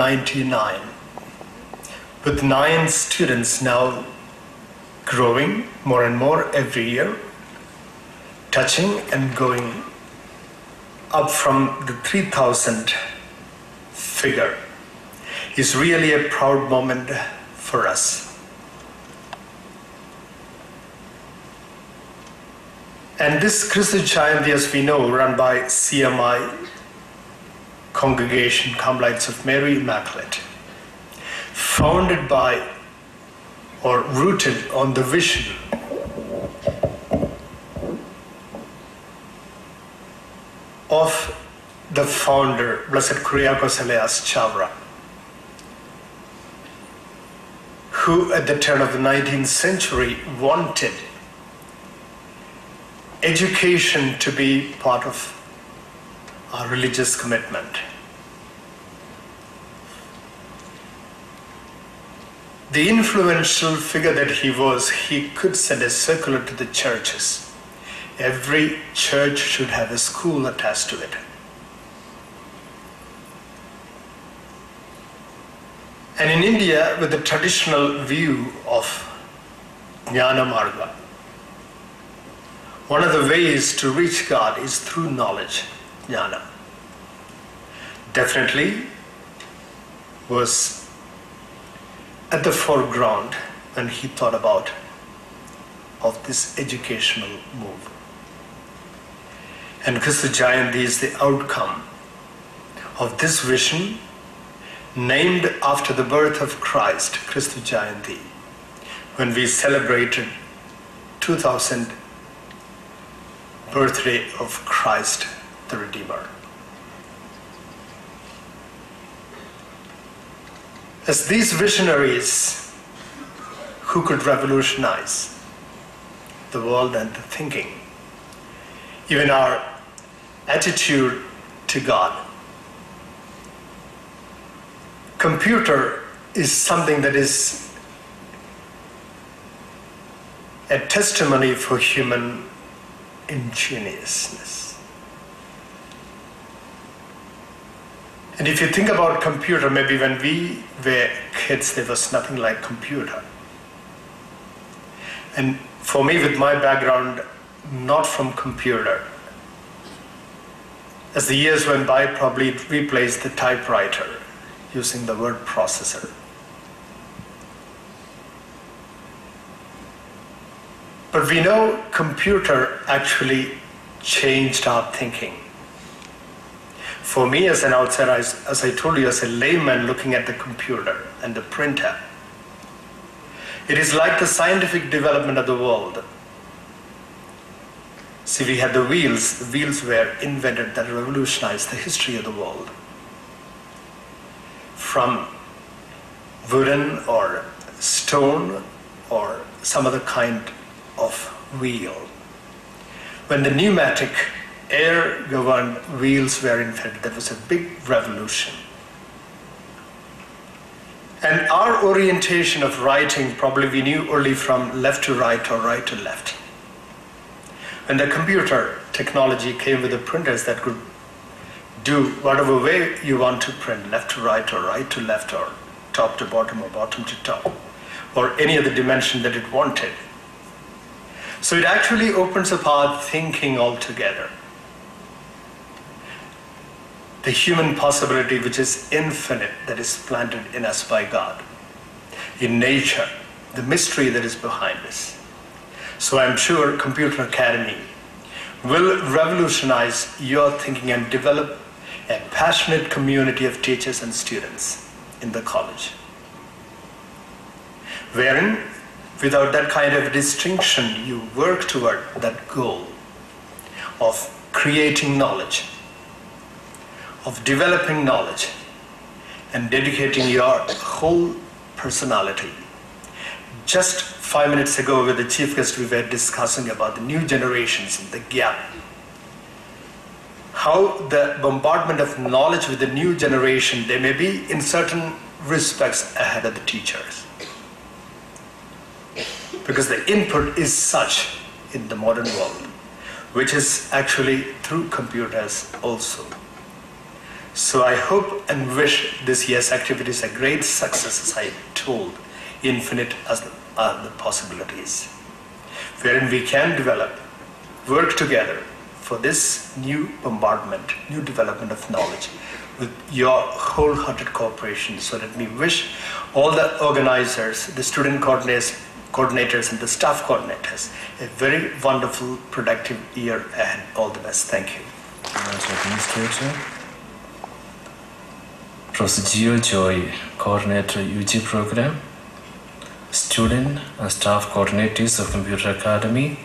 99, with 9 students now growing more and more every year, touching and going up from the 3,000 figure, is really a proud moment for us. And this Kristu Jayanti, as we know, run by CMI Congregation Carmelites of Mary Immaculate, founded by or rooted on the vision of the founder, Blessed Kyriakos Elias Chavra, who at the turn of the 19th century wanted education to be part of our religious commitment. The influential figure that he was, he could send a circular to the churches. Every church should have a school attached to it. And in India, with the traditional view of Jnana Marga, one of the ways to reach God is through knowledge, Jnana. Definitely was at the foreground when he thought about of this educational move. And Kristu Jayanti is the outcome of this vision, named after the birth of Christ, Kristu Jayanti, when we celebrated 2000th birthday of Christ the Redeemer. As these visionaries who could revolutionize the world and the thinking, even our attitude to God. Computer is something that is a testimony for human ingenuousness. And if you think about computer, maybe when we were kids, there was nothing like computer. And for me, with my background, not from computer, as the years went by, probably replaced the typewriter using the word processor. But we know computer actually changed our thinking. For me as an outsider, as I told you, as a layman looking at the computer and the printer, it is like the scientific development of the world. See, we had the wheels. The wheels were invented that revolutionized the history of the world. From wooden or stone or some other kind of wheel. When the pneumatic air-governed wheels were invented, that was a big revolution. And our orientation of writing, probably we knew only from left to right or right to left. When the computer technology came with the printers that could do whatever way you want to print, left to right or right to left or top to bottom or bottom to top, or any other dimension that it wanted. So it actually opens up our thinking altogether. The human possibility, which is infinite, that is planted in us by God, in nature, the mystery that is behind us. So I'm sure Computer Academy will revolutionize your thinking and develop a passionate community of teachers and students in the college, wherein without that kind of distinction you work toward that goal of creating knowledge, of developing knowledge, and dedicating your whole personality. Just 5 minutes ago with the chief guest, we were discussing about the new generations and the gap. How the bombardment of knowledge with the new generation, they may be in certain respects ahead of the teachers. Because the input is such in the modern world, which is actually through computers also. So I hope and wish this year's activities a great success, as I told, infinite as are the possibilities, wherein we can develop, work together for this new bombardment, new development of knowledge with your wholehearted cooperation. So let me wish all the organizers, the student coordinators and the staff coordinators a very wonderful, productive year and all the best. Thank you. Administrator, Professor Gio Joy, Coordinator UG Program, student and staff coordinators of Computer Academy,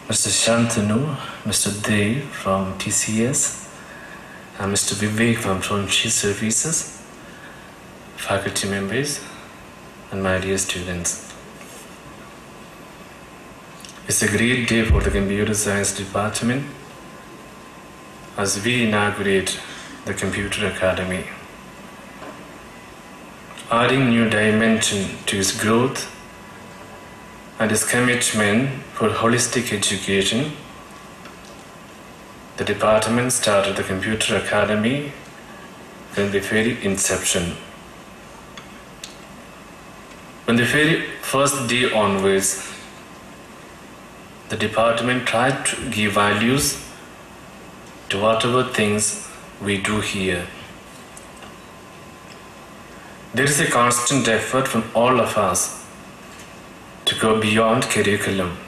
Mr. Shantanu, Mr. Dev from TCS, and Mr. Vivek from Frontier Services, faculty members, and my dear students. It's a great day for the Computer Science Department as we inaugurate the Computer Academy, adding new dimension to its growth and its commitment for holistic education. The department started the Computer Academy from the very inception. From the very first day onwards, the department tried to give values to whatever things we do here. There is a constant effort from all of us to go beyond curriculum.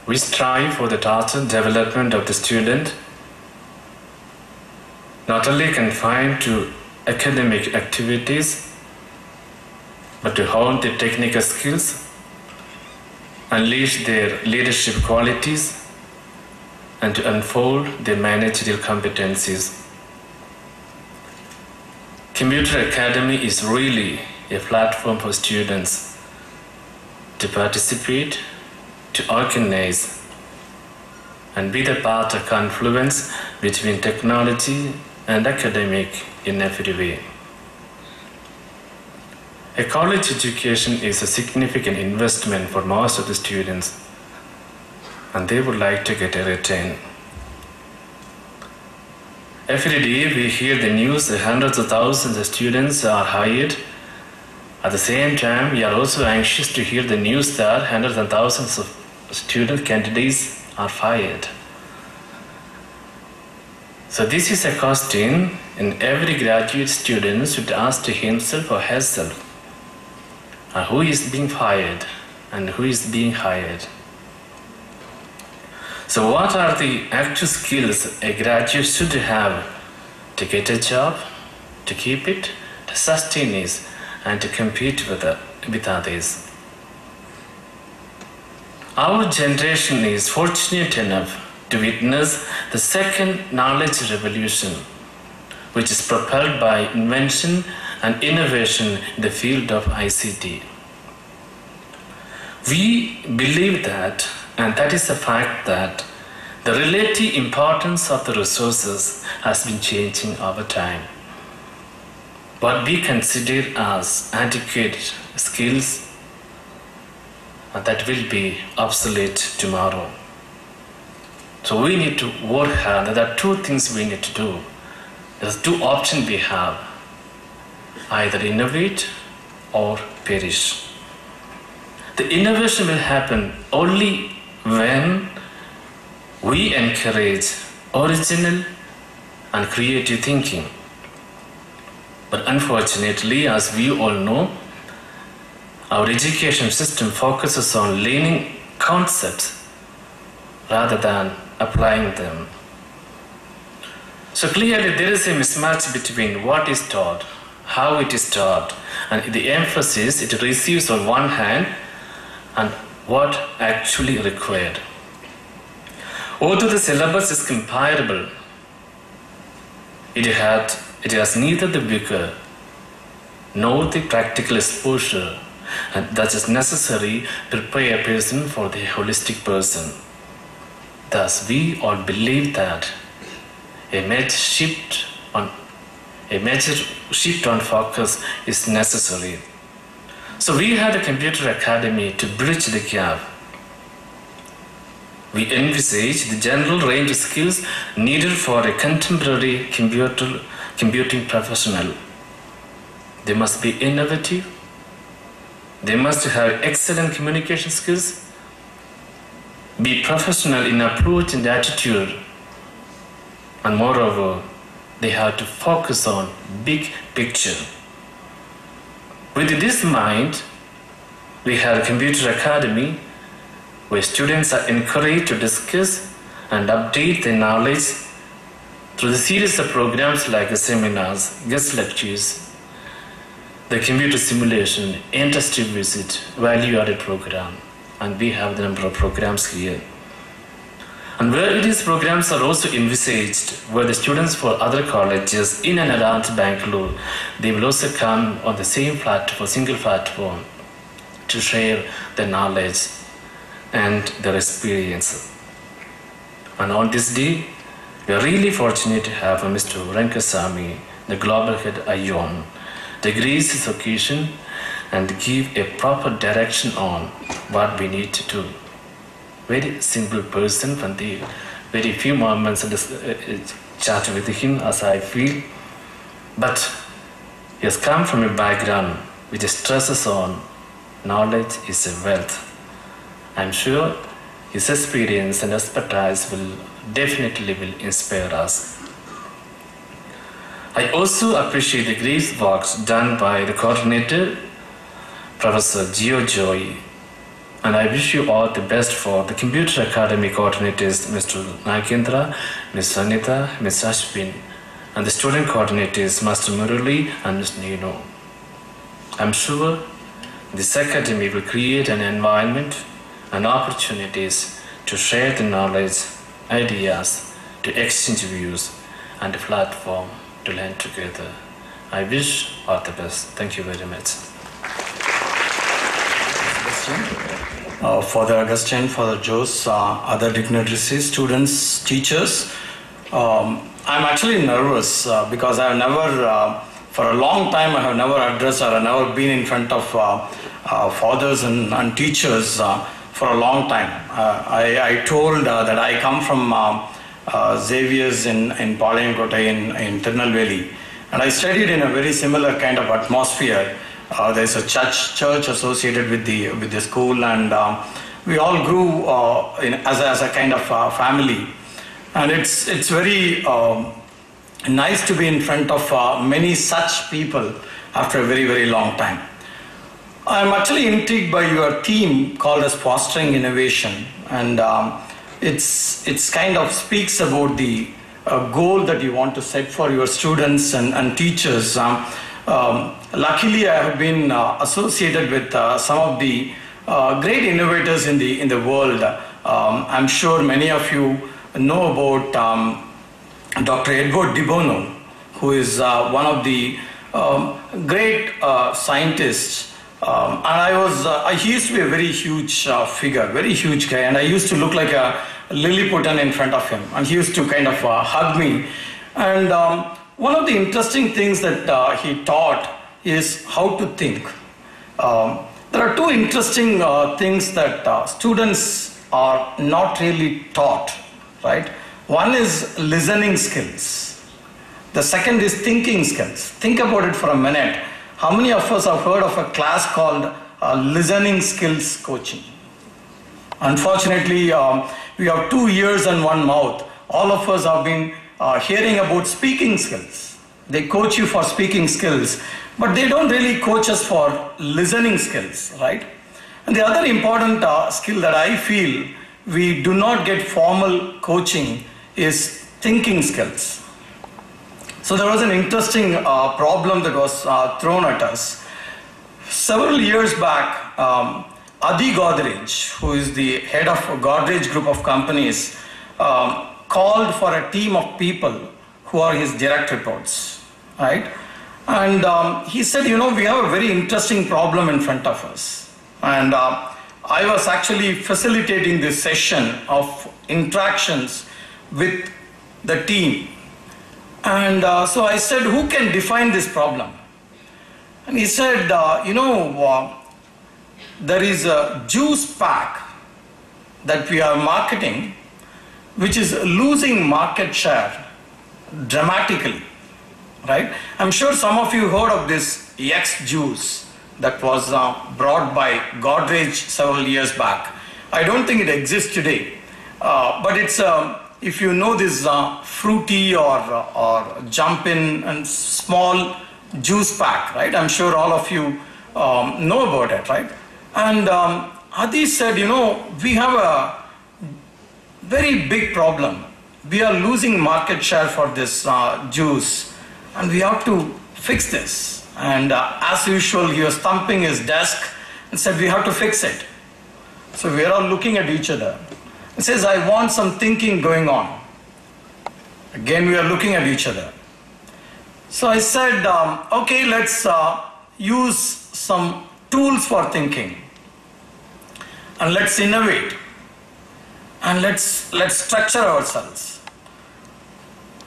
We strive for the total development of the student, not only confined to academic activities, but to hone their technical skills, unleash their leadership qualities, and to unfold their managerial competencies. Computer Academy is really a platform for students to participate, to organize, and be the part of confluence between technology and academic in every way. A college education is a significant investment for most of the students, and they would like to get a return. Every day we hear the news that hundreds of thousands of students are hired. At the same time, we are also anxious to hear the news that hundreds and thousands of student candidates are fired. So this is a question, and every graduate student should ask to himself or herself, who is being fired and who is being hired? So what are the actual skills a graduate should have to get a job, to keep it, to sustain it, and to compete with others? Our generation is fortunate enough to witness the second knowledge revolution, which is propelled by invention and innovation in the field of ICT. We believe that, and that is the fact, that the relative importance of the resources has been changing over time. What we consider as adequate skills that will be obsolete tomorrow. So we need to work hard. There are two things we need to do. There's two options we have: either innovate or perish. The innovation will happen only when we encourage original and creative thinking. But unfortunately, as we all know, our education system focuses on learning concepts rather than applying them. So clearly there is a mismatch between what is taught, how it is taught, and the emphasis it receives on one hand and what actually required. Although the syllabus is comparable, it has neither the vigor nor the practical exposure and that is necessary to prepare a person for the holistic person. Thus, we all believe that a major shift on focus is necessary. So we had a Computer Academy to bridge the gap. We envisage the general range of skills needed for a contemporary computing professional. They must be innovative. They must have excellent communication skills, be professional in approach and attitude, and moreover, they have to focus on big picture. With this in mind, we have a computer academy where students are encouraged to discuss and update their knowledge through the series of programs like seminars, guest lectures, the computer simulation, industry visit, value-added program, and we have the number of programs here. And where these programs are also envisaged, where the students for other colleges in and around Bangalore, they will also come on the same platform, single platform, to share their knowledge and their experience. And on this day, we are really fortunate to have Mr. Rankasamy, the global head ION, to grace this occasion and give a proper direction on what we need to do. Very simple person, from the very few moments chat with him as I feel, but he has come from a background which stresses on knowledge is a wealth. I'm sure his experience and expertise will definitely inspire us. I also appreciate the great work done by the coordinator, Professor Gio Joy, and I wish you all the best for the Computer Academy coordinators, Mr. Nagendra, Ms. Sanita, Ms. Ashwin, and the student coordinators, Master Murali and Ms. Nino. I'm sure this academy will create an environment and opportunities to share the knowledge, ideas, to exchange views, and a platform to learn together. I wish all the best. Thank you very much. Father Augustine, Father Jose, other dignitaries, students, teachers. I'm actually nervous because I have never, for a long time, I have never addressed or I have never been in front of fathers and teachers for a long time. I told that I come from Xavier's in Palayamkottai in Tirunelveli, and I studied in a very similar kind of atmosphere. There's a church associated with the school, and we all grew as a kind of family. And it's very nice to be in front of many such people after a very, very long time. I'm actually intrigued by your theme called as Fostering Innovation, and it's kind of speaks about the goal that you want to set for your students and teachers. Luckily, I have been associated with some of the great innovators in the world. I'm sure many of you know about Dr. Edward de Bono, who is one of the great scientists. And he used to be a very huge figure, very huge guy, and I used to look like a Lilliputian in front of him, and he used to kind of hug me. And one of the interesting things that he taught is how to think. There are two interesting things that students are not really taught, right? One is listening skills. The second is thinking skills. Think about it for a minute. How many of us have heard of a class called listening skills coaching? Unfortunately, we have 2 ears and 1 mouth. All of us have been hearing about speaking skills. They coach you for speaking skills, but they don't really coach us for listening skills, right? And the other important skill that I feel we do not get formal coaching is thinking skills. So there was an interesting problem that was thrown at us. Several years back, Adi Godrej, who is the head of Godrej group of companies, called for a team of people who are his direct reports, right? And he said, you know, we have a very interesting problem in front of us. And I was actually facilitating this session of interactions with the team. And so I said, who can define this problem? And he said, there is a juice pack that we are marketing which is losing market share dramatically, right? I'm sure some of you heard of this X juice that was brought by Godrej several years back. I don't think it exists today, but it's if you know this fruity or jump in and small juice pack, right? I'm sure all of you know about it, right? And Adi said, you know, we have a very big problem. We are losing market share for this juice and we have to fix this. And as usual, he was thumping his desk and said, we have to fix it. So we are all looking at each other. He says, I want some thinking going on. Again, we are looking at each other. So I said, okay, let's use some tools for thinking. And let's innovate. And let's structure ourselves.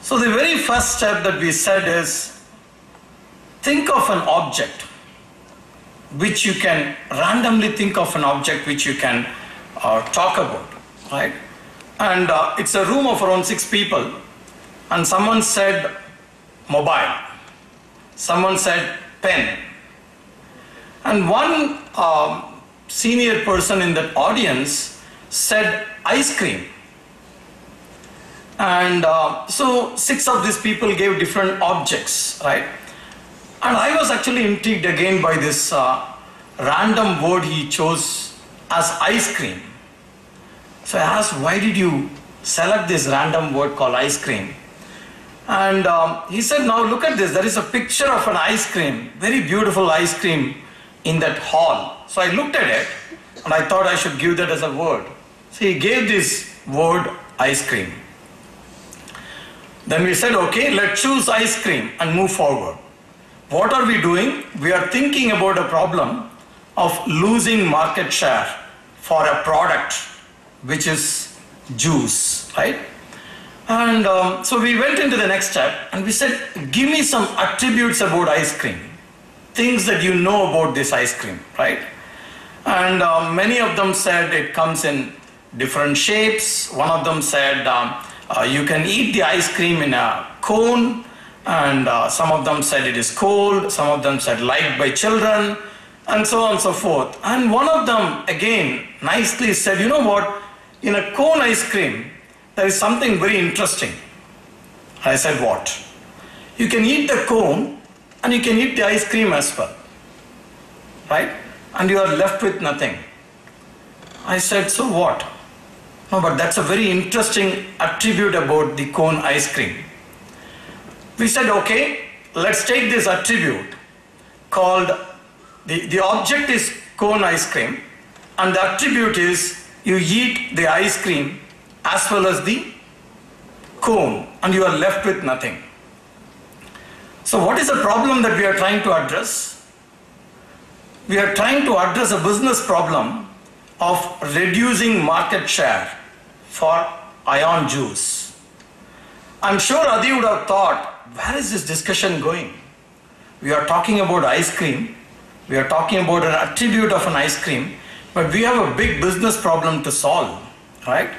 So the very first step that we said is, think of an object which you can randomly think of an object which you can talk about, right? And it's a room of around 6 people, and someone said mobile, someone said pen, and one senior person in that audience said ice cream. And so 6 of these people gave different objects, right? And I was actually intrigued again by this random word he chose as ice cream. So I asked, why did you select this random word called ice cream? And he said, now look at this, there is a picture of an ice cream, very beautiful ice cream in that hall. So I looked at it and I thought I should give that as a word. So he gave this word ice cream. Then we said, okay, let's choose ice cream and move forward. What are we doing? We are thinking about a problem of losing market share for a product which is juice, right? And so we went into the next step and we said, give me some attributes about ice cream, things that you know about this ice cream, right? And many of them said it comes in different shapes. One of them said you can eat the ice cream in a cone. And some of them said it is cold, some of them said liked by children, and so on and so forth. And one of them again nicely said, you know what, in a cone ice cream, there is something very interesting. I said, what? You can eat the cone and you can eat the ice cream as well, right? And you are left with nothing. I said, so what? No, but that's a very interesting attribute about the cone ice cream. We said, okay, let's take this attribute called, the object is cone ice cream, and the attribute is you eat the ice cream as well as the cone, and you are left with nothing. So what is the problem that we are trying to address? We are trying to address a business problem of reducing market share for ion juice. I'm sure Adi would have thought, where is this discussion going? We are talking about ice cream, we are talking about an attribute of an ice cream, but we have a big business problem to solve, right?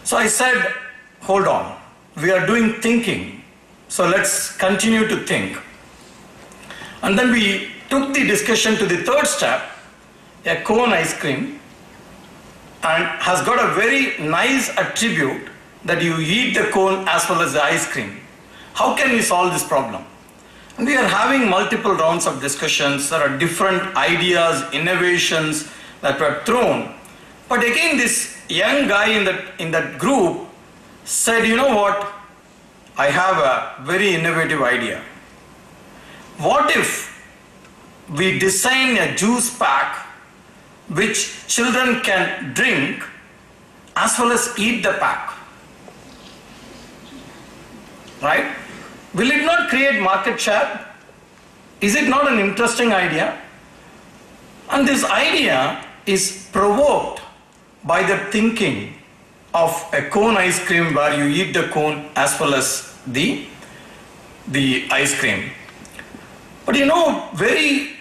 So I said, hold on, we are doing thinking, so let's continue to think. And then we took the discussion to the third step, a cone ice cream, and has got a very nice attribute that you eat the cone as well as the ice cream. How can we solve this problem? And we are having multiple rounds of discussions. There are different ideas, innovations that were thrown. But again, this young guy in that group said, you know what? I have a very innovative idea. What if we design a juice pack which children can drink as well as eat the pack? Right? Will it not create market share? Is it not an interesting idea? And this idea is provoked by the thinking of a cone ice cream where you eat the cone as well as the ice cream. But you know, very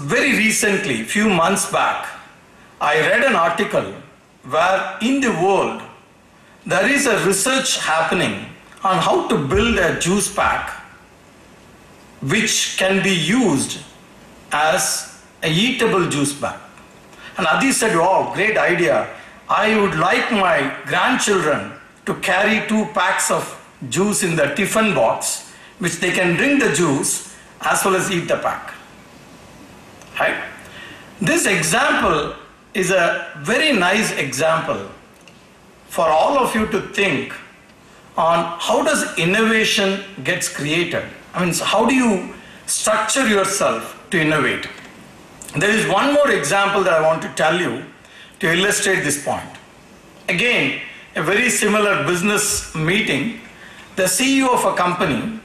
recently, few months back, I read an article where in the world there is a research happening on how to build a juice pack which can be used as a eatable juice bag. And Adi said, "Oh, great idea. I would like my grandchildren to carry 2 packs of juice in the tiffin box, which they can drink the juice as well as eat the pack." Right? This example is a very nice example for all of you to think on how does innovation gets created. I mean, so how do you structure yourself to innovate? There is one more example that I want to tell you to illustrate this point. Again, a very similar business meeting. The CEO of a company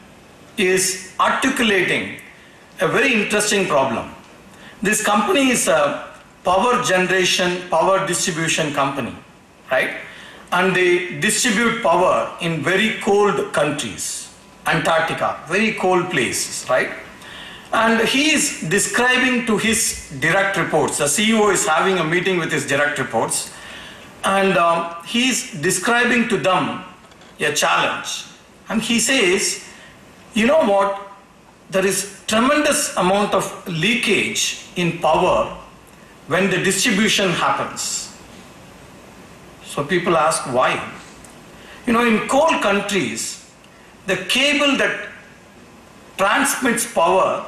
is articulating a very interesting problem. This company is a power generation, power distribution company, right? And they distribute power in very cold countries, Antarctica, very cold places, right? And he is describing to his direct reports. The CEO is having a meeting with his direct reports, and he is describing to them a challenge. And he says, "You know what? There is tremendous amount of leakage in power when the distribution happens." So people ask why. You know, in cold countries, the cable that transmits power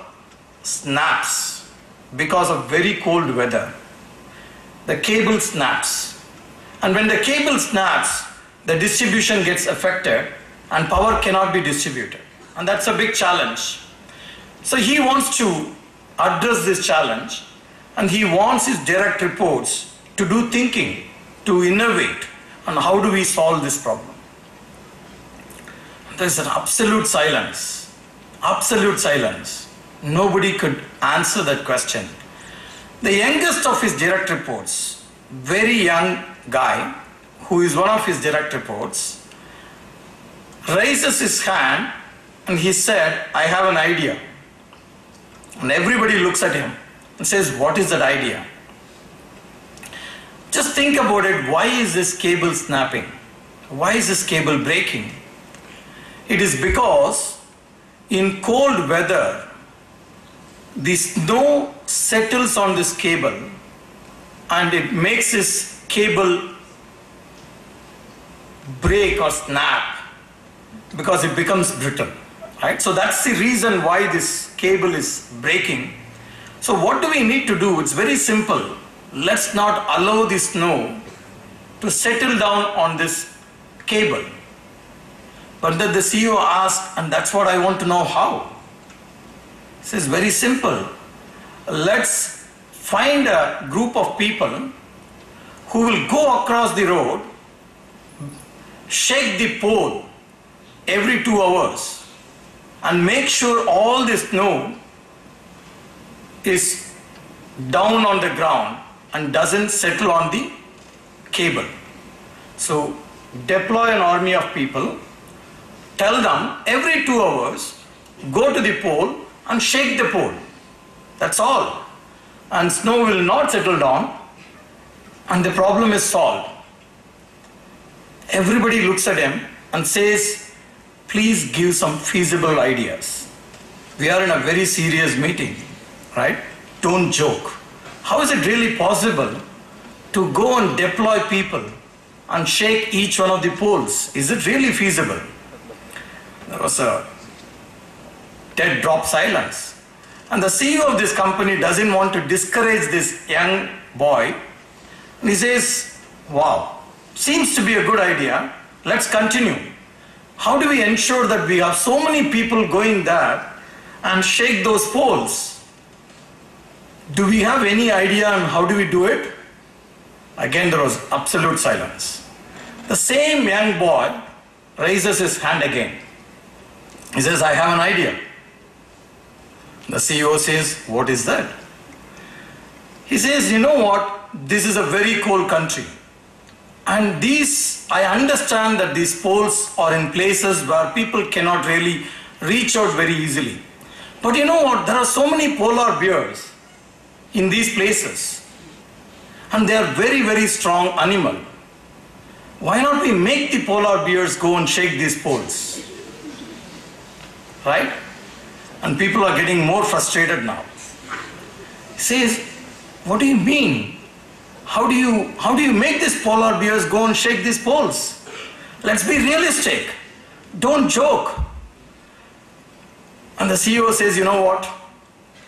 snaps because of very cold weather. The cable snaps. And when the cable snaps, the distribution gets affected and power cannot be distributed. And that's a big challenge. So he wants to address this challenge, and he wants his direct reports to do thinking, to innovate on how do we solve this problem. There's an absolute silence. Absolute silence. Nobody could answer that question. The youngest of his direct reports, very young guy, who is one of his direct reports, raises his hand and he said, "I have an idea." And everybody looks at him and says, "What is that idea?" Just think about it. Why is this cable snapping? Why is this cable breaking? It is because in cold weather, the snow settles on this cable and it makes this cable break or snap because it becomes brittle. Right? So that's the reason why this cable is breaking. So what do we need to do? It's very simple. Let's not allow the snow to settle down on this cable. But then the CEO asked, "And that's what I want to know, how?" He says, "Very simple. Let's find a group of people who will go across the road, shake the pole every 2 hours, and make sure all the snow is down on the ground and doesn't settle on the cable." So deploy an army of people, tell them every 2 hours, go to the pole and shake the pole. That's all. And snow will not settle down and the problem is solved. Everybody looks at him and says, "Please give some feasible ideas. We are in a very serious meeting, right? Don't joke. How is it really possible to go and deploy people and shake each one of the poles? Is it really feasible?" There was a dead drop silence. And the CEO of this company doesn't want to discourage this young boy. And he says, "Wow, seems to be a good idea. Let's continue. How do we ensure that we have so many people going there and shake those poles? Do we have any idea on how do we do it?" Again, there was absolute silence. The same young boy raises his hand again. He says, "I have an idea." The CEO says, "What is that?" He says, "You know what? This is a very cold country. And I understand that these poles are in places where people cannot really reach out very easily. But you know what? There are so many polar bears in these places. and they are very, very strong animal. Why not we make the polar bears go and shake these poles? Right? And people are getting more frustrated now. He says, what do you mean? How do you make these polar bears go and shake these poles? Let's be realistic. Don't joke. And the CEO says, you know what?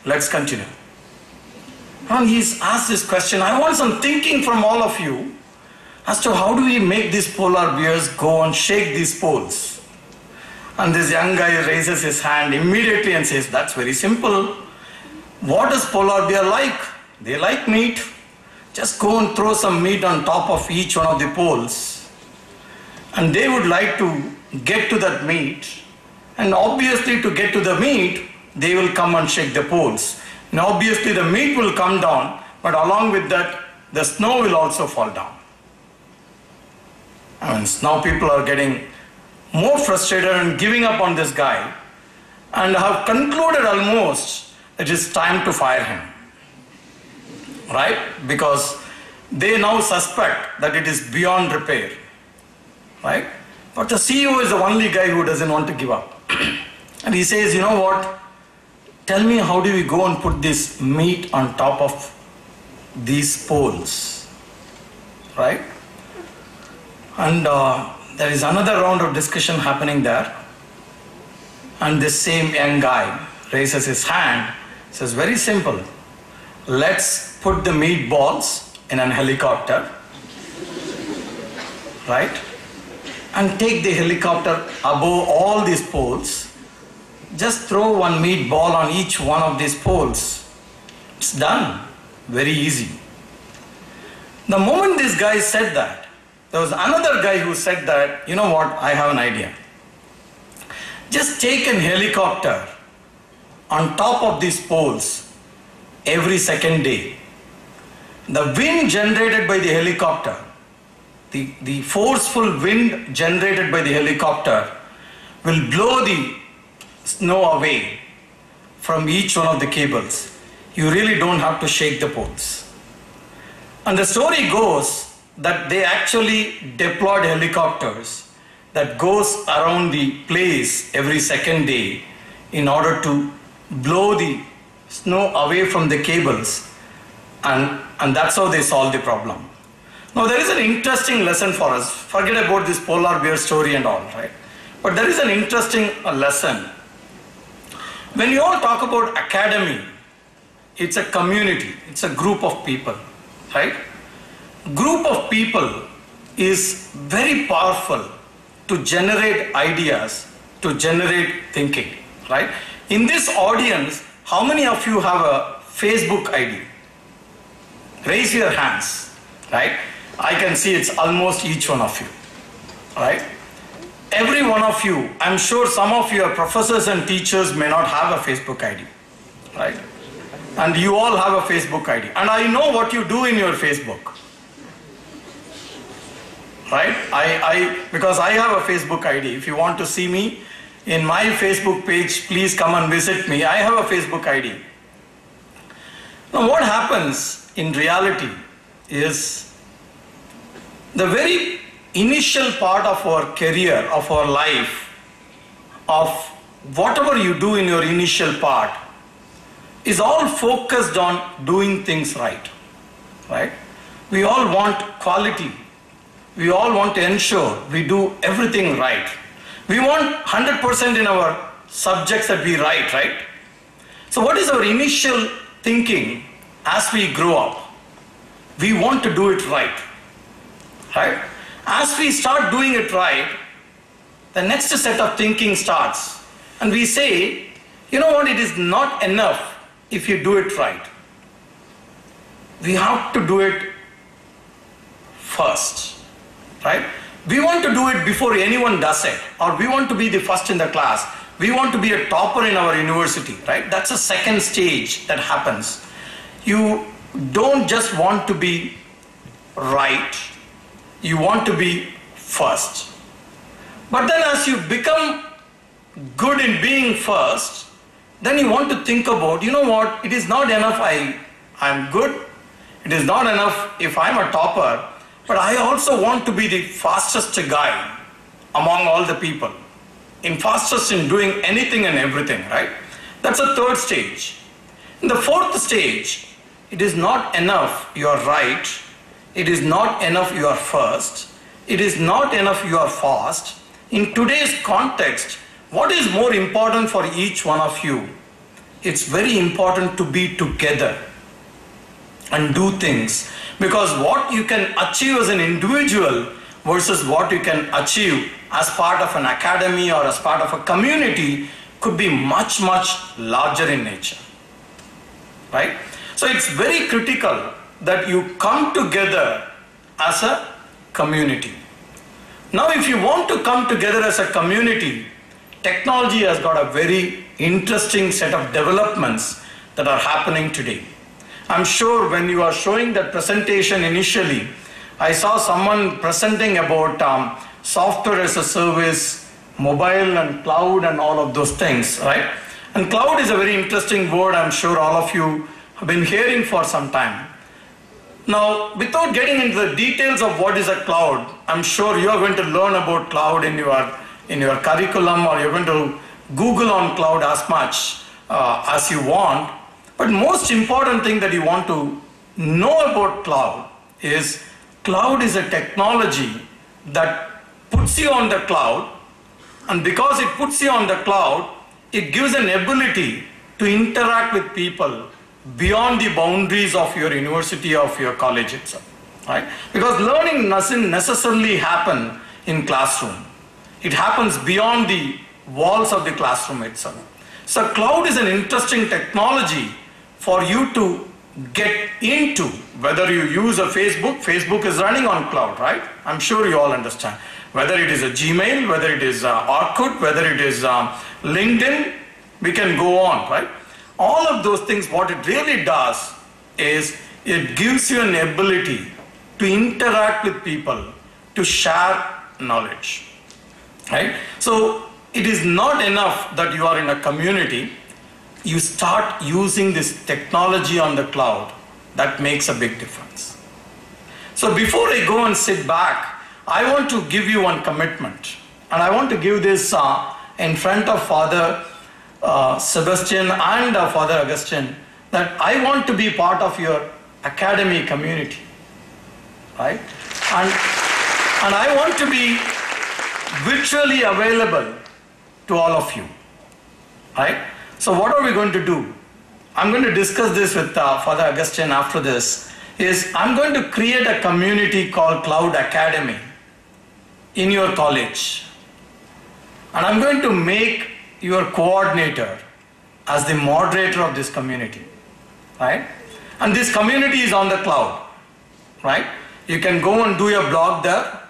Let's continue. And he's asked this question. I want some thinking from all of you as to how do we make these polar bears go and shake these poles? And this young guy raises his hand immediately and says, that's very simple. What does polar bear like? They like meat. Just go and throw some meat on top of each one of the poles. And they would like to get to that meat. And obviously to get to the meat, they will come and shake the poles. And obviously the meat will come down, but along with that, the snow will also fall down. And now people are getting more frustrated and giving up on this guy and have concluded almost it is time to fire him. Right? Because they now suspect that it is beyond repair. Right? But the CEO is the only guy who doesn't want to give up. And he says, you know what? Tell me, how do we go and put this meat on top of these poles? Right? And there is another round of discussion happening there. And this same young guy raises his hand, says, very simple. Let's put the meatballs in an helicopter. Right? And take the helicopter above all these poles. Just throw one meatball on each one of these poles. It's done. Very easy. The moment this guy said that, there was another guy who said that, you know what, I have an idea. Just take an helicopter on top of these poles every second day. The wind generated by the helicopter, the forceful wind generated by the helicopter will blow the snow away from each one of the cables. You really don't have to shake the poles. And the story goes that they actually deployed helicopters that goes around the place every second day in order to blow the snow away from the cables, and that's how they solved the problem. Now there is an interesting lesson for us. Forget about this polar bear story and all, right? But there is an interesting lesson. When you all talk about academy, it's a community, it's a group of people, right? Group of people is very powerful to generate ideas, to generate thinking, right? In this audience, how many of you have a Facebook ID? Raise your hands, right? I can see it's almost each one of you, right? Every one of you, I'm sure some of your professors and teachers may not have a Facebook ID, right? And you all have a Facebook ID. And I know what you do in your Facebook, right? Because I have a Facebook ID. If you want to see me in my Facebook page, please come and visit me. I have a Facebook ID. Now what happens in reality is the very initial part of our career, of our life, of whatever you do in your initial part is all focused on doing things right, right? We all want quality. We all want to ensure we do everything right. We want 100% in our subjects that we write, right? So what is our initial thinking as we grow up? We want to do it right, right? As we start doing it right, the next set of thinking starts. And we say, you know what, it is not enough if you do it right. We have to do it first, right? We want to do it before anyone does it, or we want to be the first in the class. We want to be a topper in our university, right? That's a second stage that happens. You don't just want to be right, you want to be first. But then as you become good in being first, then you want to think about, you know what, it is not enough I'm good, It is not enough if I'm a topper, but I also want to be the fastest guy among all the people. Fastest in doing anything and everything, right? That's a third stage. In the fourth stage, it is not enough you are right. It is not enough you are first. It is not enough you are fast. In today's context, what is more important for each one of you? It's very important to be together and do things, because what you can achieve as an individual versus what you can achieve as part of an academy or as part of a community could be much, much larger in nature, right? So it's very critical that you come together as a community. Now, if you want to come together as a community, technology has got a very interesting set of developments that are happening today. I'm sure when you are showing that presentation initially, I saw someone presenting about software as a service, mobile and cloud and all of those things, right? And cloud is a very interesting word I'm sure all of you have been hearing for some time. Now, without getting into the details of what is a cloud, I'm sure you are going to learn about cloud in your curriculum, or you're going to Google on cloud as much as you want. But most important thing that you want to know about cloud is a technology that puts you on the cloud, and because it puts you on the cloud, it gives an ability to interact with people beyond the boundaries of your university or of your college itself, right? Because learning doesn't necessarily happen in classroom. It happens beyond the walls of the classroom itself. So cloud is an interesting technology for you to get into. Whether you use a Facebook is running on cloud, right? I'm sure you all understand. Whether it is a Gmail, whether it is Orkut, whether it is LinkedIn, we can go on, right? All of those things, what it really does is it gives you an ability to interact with people, to share knowledge, right? So it is not enough that you are in a community. You start using this technology on the cloud. That makes a big difference. So before I go and sit back, I want to give you one commitment. And I want to give this in front of Father Sebastian and Father Augustine, that I want to be part of your academy community, right? And I want to be virtually available to all of you, right? So what are we going to do? I'm going to discuss this with Father Augustine after this. I'm going to create a community called Cloud Academy in your college. And I'm going to make your coordinator as the moderator of this community, right? And this community is on the cloud, right? You can go and do your blog there.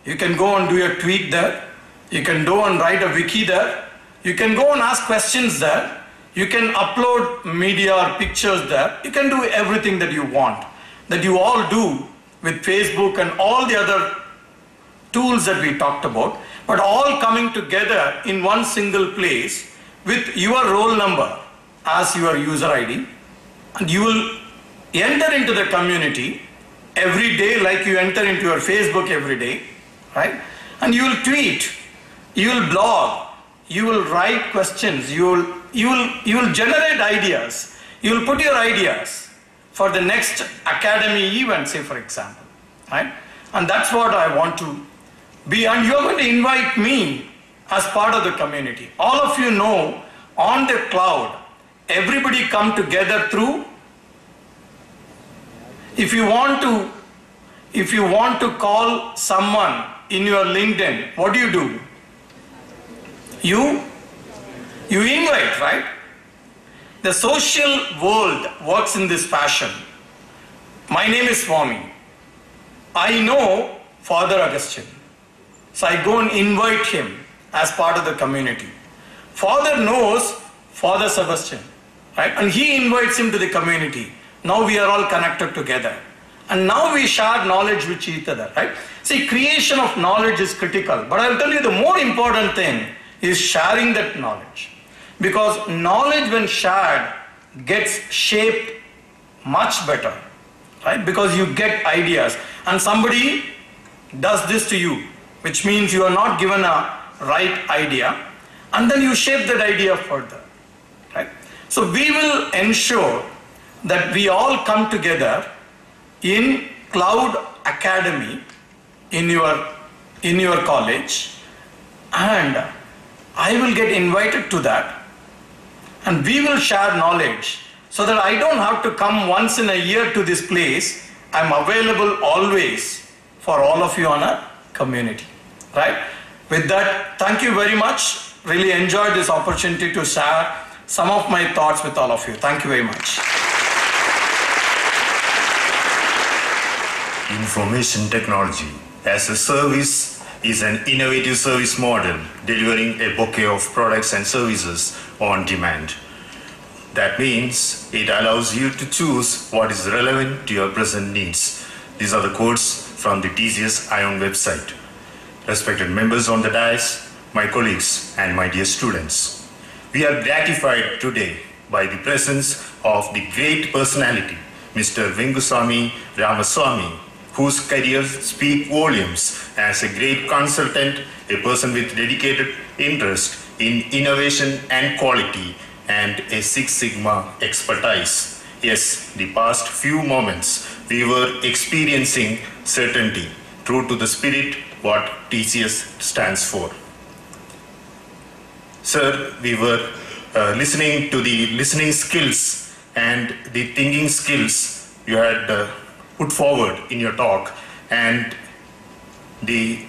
You can go and do your tweet there. You can go and write a wiki there. You can go and ask questions there. You can upload media or pictures there. You can do everything that you want, that you all do with Facebook and all the other tools that we talked about, but all coming together in one single place with your roll number as your user ID. And you will enter into the community every day like you enter into your Facebook every day, right? And you will tweet, you will blog, you will write questions, you will generate ideas, you will put your ideas for the next academy event, say for example, right? And that's what I want to be, and you're going to invite me as part of the community. All of you know, on the cloud, everybody come together through, if you want to call someone in your LinkedIn, what do? You invite, right? The social world works in this fashion. My name is Swami. I know Father Augustine. So I go and invite him as part of the community. Father knows Father Sebastian, right? And he invites him to the community. Now we are all connected together. And now we share knowledge with each other, right? See, creation of knowledge is critical. But I'll tell you the more important thing is sharing that knowledge. Because knowledge when shared gets shaped much better, right? Because you get ideas and somebody does this to you, which means you are not given a right idea, and then you shape that idea further, right? So we will ensure that we all come together in Cloud Academy in your college, and I will get invited to that, and we will share knowledge so that I don't have to come once in a year to this place. I'm available always for all of you on a community, right? With that, thank you very much. Really enjoyed this opportunity to share some of my thoughts with all of you. Thank you very much. Information technology as a service is an innovative service model delivering a bouquet of products and services on demand. That means it allows you to choose what is relevant to your present needs. These are the quotes from the TCS ION website. Respected members on the dais, my colleagues and my dear students, we are gratified today by the presence of the great personality, Mr. Venguswamy Ramaswamy, whose career speaks volumes as a great consultant, a person with dedicated interest in innovation and quality, and a Six Sigma expertise. Yes, the past few moments we were experiencing certainty, true to the spirit what TCS stands for. Sir, we were listening to the listening skills and the thinking skills you had put forward in your talk, and the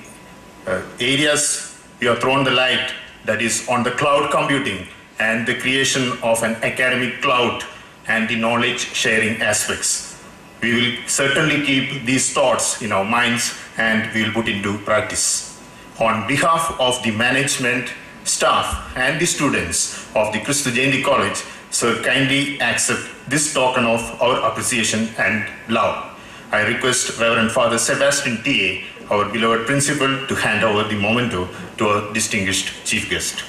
areas you have thrown the light, that is on the cloud computing and the creation of an academic cloud and the knowledge sharing aspects. We will certainly keep these thoughts in our minds and we will put into practice. On behalf of the management, staff and the students of the Kristu Jayanti College, sir, kindly accept this token of our appreciation and love. I request Reverend Father Sebastian T.A., our beloved principal, to hand over the memento to our distinguished chief guest.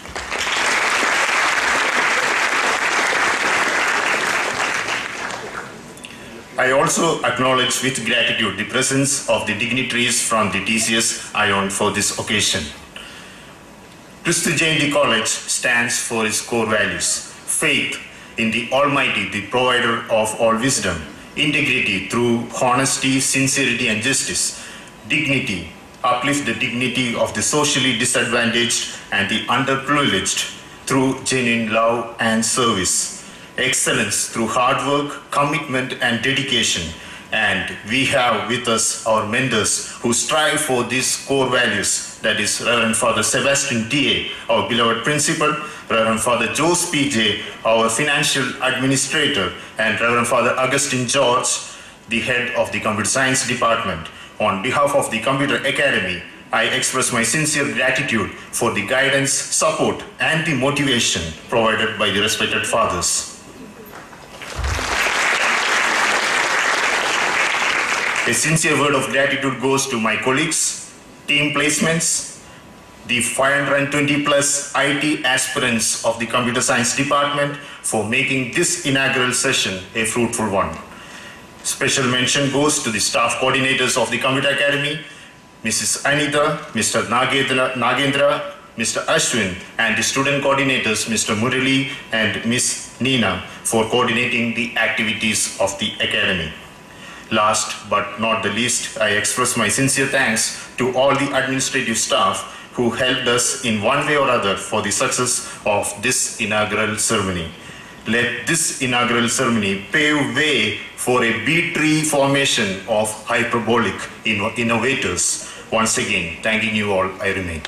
I also acknowledge with gratitude the presence of the dignitaries from the TCS ION for this occasion. Kristu Jayanti College stands for its core values: faith in the Almighty, the provider of all wisdom; integrity through honesty, sincerity and justice; dignity, uplift the dignity of the socially disadvantaged and the underprivileged through genuine love and service; excellence through hard work, commitment and dedication. And we have with us our mentors who strive for these core values, that is Reverend Father Sebastian T.A., our beloved principal, Reverend Father Jose P.J., our financial administrator, and Reverend Father Augustine George, the head of the Computer Science Department. On behalf of the Computer Academy, I express my sincere gratitude for the guidance, support, and the motivation provided by the respected fathers. A sincere word of gratitude goes to my colleagues, team placements, the 520 plus IT aspirants of the Computer Science Department for making this inaugural session a fruitful one. Special mention goes to the staff coordinators of the Computer Academy, Mrs. Anita, Mr. Nagendra, Mr. Ashwin, and the student coordinators, Mr. Murali and Ms. Nina, for coordinating the activities of the Academy. Last but not the least, I express my sincere thanks to all the administrative staff who helped us in one way or other for the success of this inaugural ceremony. Let this inaugural ceremony pave way for a B-tree formation of hyperbolic innovators. Once again, thanking you all, I remain.